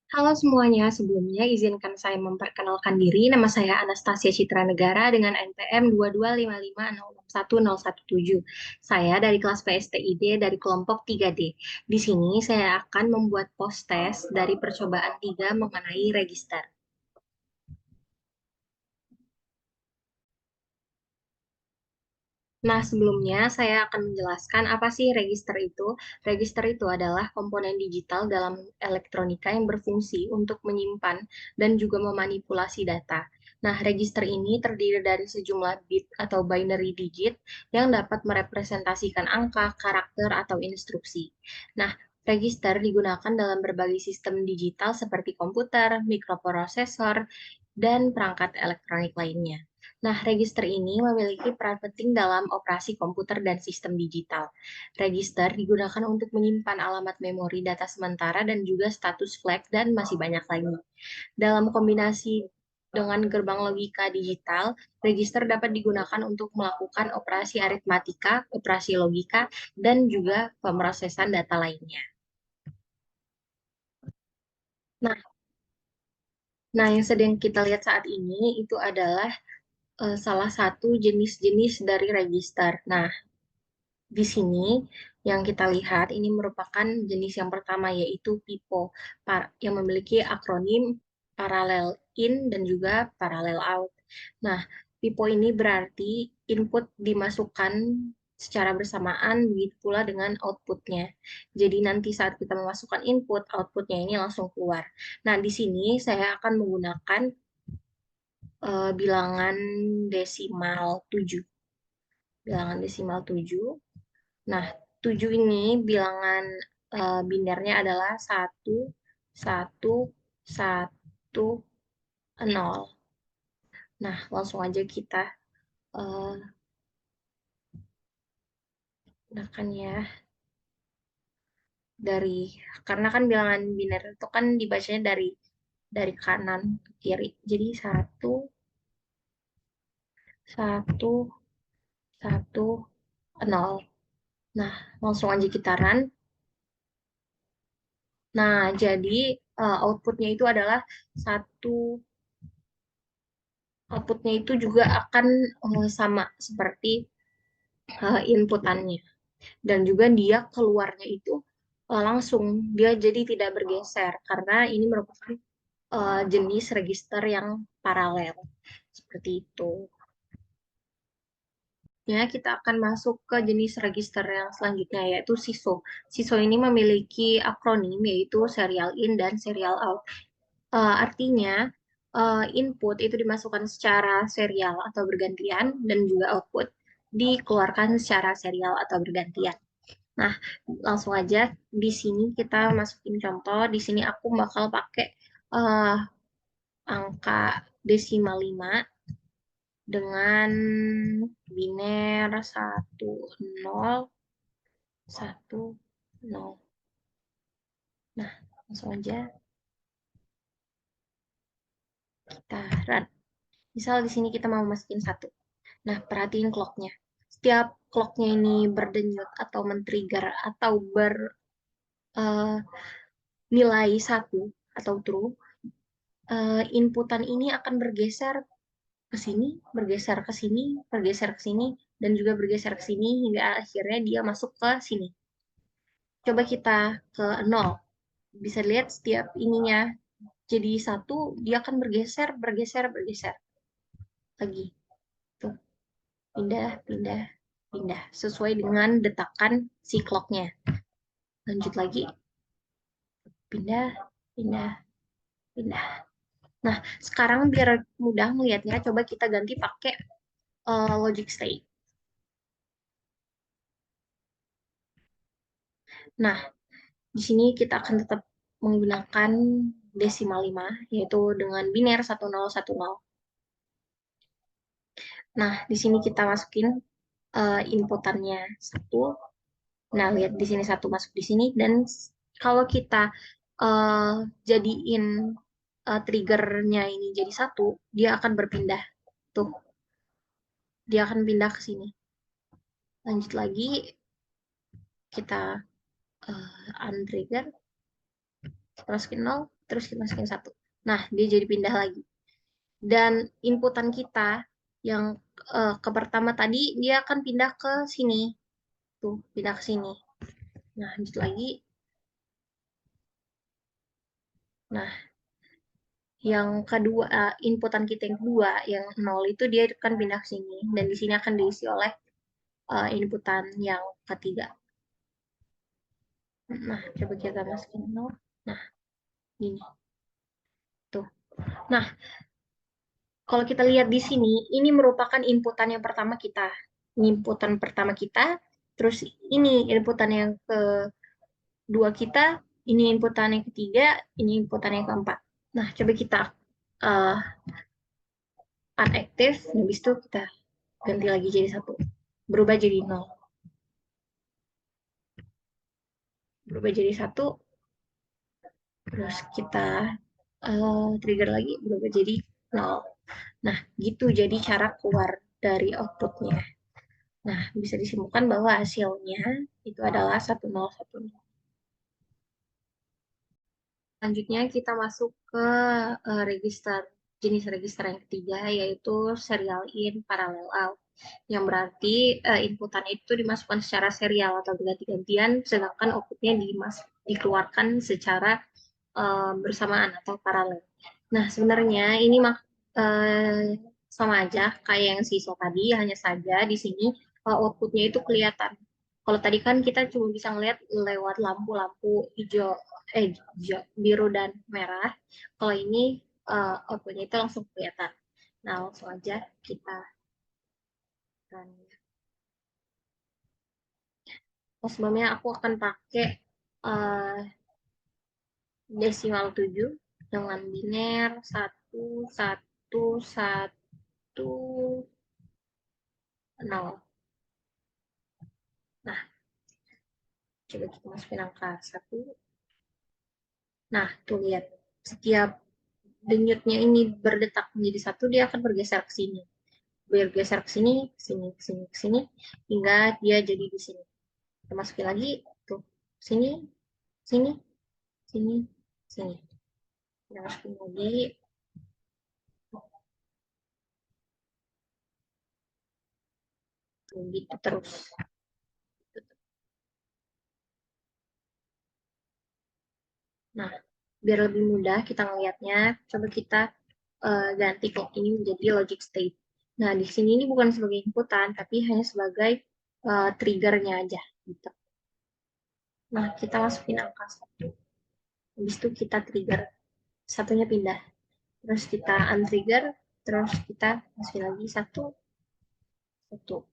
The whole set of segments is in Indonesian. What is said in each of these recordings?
Halo semuanya, sebelumnya izinkan saya memperkenalkan diri. Nama saya Anastasia Citra Negara dengan NPM 225506117. Saya dari kelas PSTID dari kelompok 3D. Di sini saya akan membuat post test dari percobaan 3 mengenai register. Nah, sebelumnya saya akan menjelaskan apa sih register itu. Register itu adalah komponen digital dalam elektronika yang berfungsi untuk menyimpan dan juga memanipulasi data. Nah, register ini terdiri dari sejumlah bit atau binary digit yang dapat merepresentasikan angka, karakter, atau instruksi. Nah, register digunakan dalam berbagai sistem digital seperti komputer, mikroprosesor, dan perangkat elektronik lainnya. Nah, register ini memiliki peran penting dalam operasi komputer dan sistem digital. Register digunakan untuk menyimpan alamat memori data sementara dan juga status flag dan masih banyak lagi. Dalam kombinasi dengan gerbang logika digital, register dapat digunakan untuk melakukan operasi aritmatika, operasi logika, dan juga pemrosesan data lainnya. Nah, yang sedang kita lihat saat ini itu adalah salah satu jenis-jenis dari register. Nah, di sini yang kita lihat ini merupakan jenis yang pertama yaitu PIPO yang memiliki akronim parallel in dan juga parallel out. Nah, PIPO ini berarti input dimasukkan secara bersamaan begitu pula dengan outputnya. Jadi nanti saat kita memasukkan input, outputnya ini langsung keluar. Nah, di sini saya akan menggunakan bilangan desimal 7. Bilangan desimal 7. Nah, 7 ini bilangan binernya adalah 1, 1, 1, 0. Nah, langsung aja kita eh, gunakan ya dari karena kan bilangan biner itu kan dibacanya dari kanan ke kiri. Jadi 1, 1, 1, 0. Nah, langsung aja kita run. Nah, jadi outputnya itu adalah satu outputnya itu juga akan sama seperti inputannya. Dan juga dia keluarnya itu langsung, dia jadi tidak bergeser karena ini merupakan jenis register yang paralel. Seperti itu. Ya, kita akan masuk ke jenis register yang selanjutnya yaitu SISO. SISO ini memiliki akronim yaitu serial in dan serial out. Artinya input itu dimasukkan secara serial atau bergantian dan juga output dikeluarkan secara serial atau bergantian. Nah, langsung aja di sini kita masukin contoh. Di sini aku bakal pakai eh, angka desimal 5 dengan biner 1, 0, 1, 0. Nah, langsung aja kita run. Misal di sini kita mau masukin 1. Nah, perhatiin clocknya. Setiap clocknya ini berdenyut atau men-trigger atau bernilai 1 atau true, inputan ini akan bergeser ke sini, bergeser ke sini, bergeser ke sini, dan juga bergeser ke sini hingga akhirnya dia masuk ke sini. Coba kita ke 0. Bisa lihat setiap ininya jadi 1, dia akan bergeser, bergeser, bergeser. Lagi. Tuh, pindah, pindah, pindah. Sesuai dengan detakan si clocknya. Lanjut lagi. Pindah, pindah, pindah. Nah, sekarang biar mudah melihatnya, coba kita ganti pakai logic state. Nah, di sini kita akan tetap menggunakan desimal 5, yaitu dengan biner 1010. Nah, di sini kita masukin inputannya 1. Nah, lihat di sini 1 masuk di sini. Dan kalau kita uh, jadiin triggernya ini jadi 1, dia akan berpindah. Tuh, dia akan pindah ke sini. Lanjut lagi, kita untrigger. kita masukin 0, terus kita masukin 1. Nah, dia jadi pindah lagi. Dan inputan kita yang ke pertama tadi, dia akan pindah ke sini. Tuh, pindah ke sini. Nah, lanjut lagi. Nah, yang kedua, inputan kita yang kedua, yang 0 itu dia akan pindah ke sini. Dan di sini akan diisi oleh inputan yang ketiga. Nah, coba kita masukin 0. Nah, ini. Tuh. Nah, kalau kita lihat di sini, ini merupakan inputan yang pertama kita. Ini inputan pertama kita, terus ini inputan yang kedua kita, ini inputan yang ketiga, ini inputan yang keempat. Nah, coba kita uh, unactive, habis itu kita ganti lagi jadi 1. Berubah jadi 0. Berubah jadi 1, terus kita trigger lagi, berubah jadi 0. Nah, gitu jadi cara keluar dari outputnya. Nah, bisa disimpulkan bahwa hasilnya itu adalah 1010. Selanjutnya kita masuk ke register. Jenis register yang ketiga yaitu serial in, parallel out. Yang berarti inputan itu dimasukkan secara serial atau berganti-gantian, sedangkan outputnya dikeluarkan secara bersamaan atau paralel. Nah, sebenarnya ini sama aja kayak yang siswa tadi, hanya saja di sini outputnya itu kelihatan. Kalau tadi kan kita cuma bisa ngeliat lewat lampu-lampu hijau, hijau, biru dan merah. Kalau ini outputnya itu langsung kelihatan. Nah, langsung aja kita run. Oh, sebelumnya aku akan pakai uh, desimal 7 dengan biner 11110. Nah, coba kita masukin angka 1. Nah, tuh lihat. Setiap denyutnya ini berdetak menjadi 1, dia akan bergeser ke sini. Bergeser ke sini, ke sini, ke sini, ke sini, hingga dia jadi di sini. Kita masukin lagi, tuh. Sini, sini, sini, sini. Kita masukin lagi. Tuh, gitu terus. Nah, biar lebih mudah kita ngelihatnya, coba kita ganti clock ini menjadi logic state. Nah, di sini ini bukan sebagai inputan, tapi hanya sebagai triggernya aja. Gitu. Nah, kita masukin angka 1. Habis itu kita trigger. Satunya pindah. Terus kita untrigger. Terus kita masukin lagi 1. 1.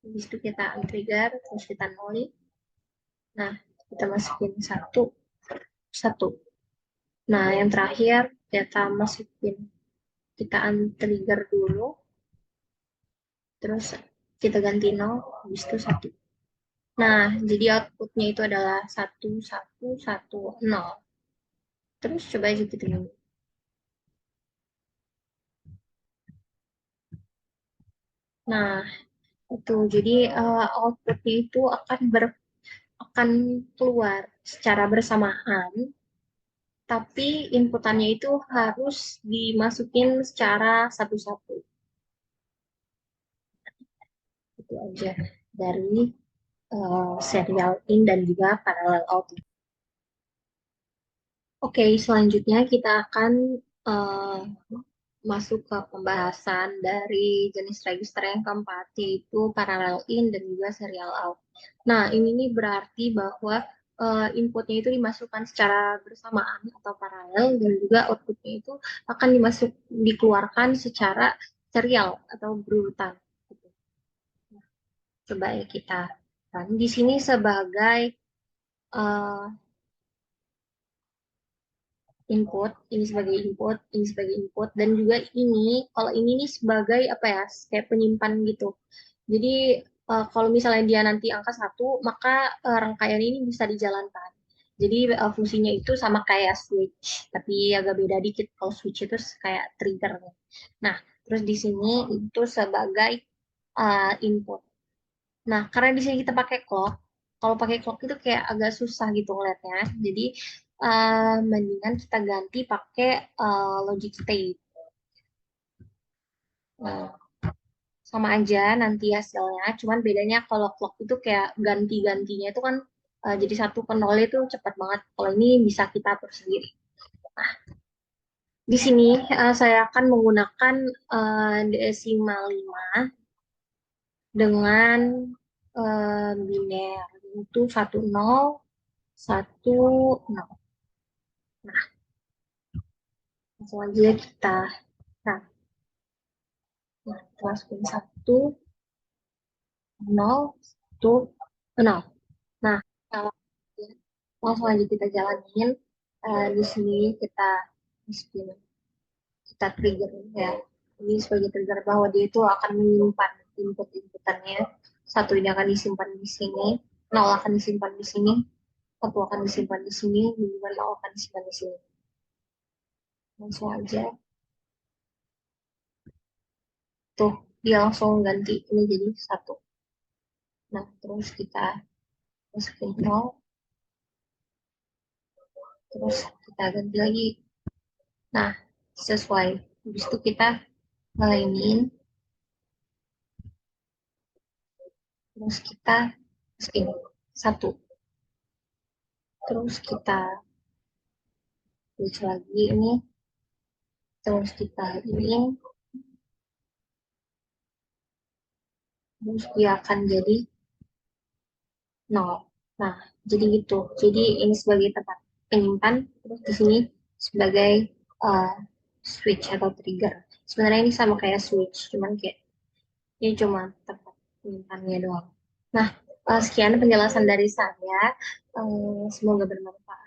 Habis itu kita untrigger. Terus kita nolin. Nah, kita masukin 1. 1. Nah, yang terakhir kita masukin. Kita untrigger dulu. Terus kita ganti 0. Habis itu 1. Nah, jadi outputnya itu adalah 1110. Terus coba aja kita nyanyi. Nah, itu jadi outputnya itu akan keluar secara bersamaan, tapi inputannya itu harus dimasukin secara satu-satu. Itu aja dari serial in dan juga parallel out. Oke, selanjutnya kita akan uh, masuk ke pembahasan dari jenis register yang keempat, yaitu parallel in dan juga serial out. Nah, ini nih berarti bahwa inputnya itu dimasukkan secara bersamaan atau paralel dan juga outputnya itu akan dikeluarkan secara serial atau berurutan. Gitu. Coba ya kita kan di sini sebagai uh, input, ini sebagai input, dan juga ini, kalau ini nih sebagai apa ya, kayak penyimpan gitu. Jadi kalau misalnya dia nanti angka 1, maka rangkaian ini bisa dijalankan. Jadi fungsinya itu sama kayak switch, tapi agak beda dikit. Kalau switch itu kayak trigger. Nah, terus di sini itu sebagai input. Nah, karena di sini kita pakai clock, kalau pakai clock itu kayak agak susah gitu ngeliatnya. Jadi mendingan kita ganti pakai logic state. Nah, sama aja nanti hasilnya, cuman bedanya kalau clock itu kayak ganti-gantinya itu kan jadi satu ke nol itu cepat banget. Kalau ini bisa kita atur sendiri. Di sini saya akan menggunakan desimal 5 dengan biner itu 10 10. Nah, langsung aja kita nah, kita masukin 1 0 1 0. Nah, kalau langsung aja kita jalanin. Di sini kita masukin, kita trigger ya. Ini sebagai trigger bahwa dia itu akan menyimpan inputannya. Satu ini akan disimpan di sini, nol akan disimpan di sini, satu akan disimpan di sini, dan nol akan disimpan di sini. Langsung aja. Tuh, dia langsung ganti ini jadi satu. Nah, terus kita masukin nol, terus kita ganti lagi. Nah, sesuai. Habis itu kita ngalainin, terus kita masukin satu. Terus kita switch lagi ini, terus kita ini, terus dia akan jadi nol. Nah, jadi gitu. Jadi ini sebagai tempat penyimpan, terus di sini sebagai uh, switch atau trigger. Sebenarnya ini sama kayak switch, cuman kayak ini cuma tempat penyimpannya doang. Nah, sekian penjelasan dari saya. Semoga bermanfaat.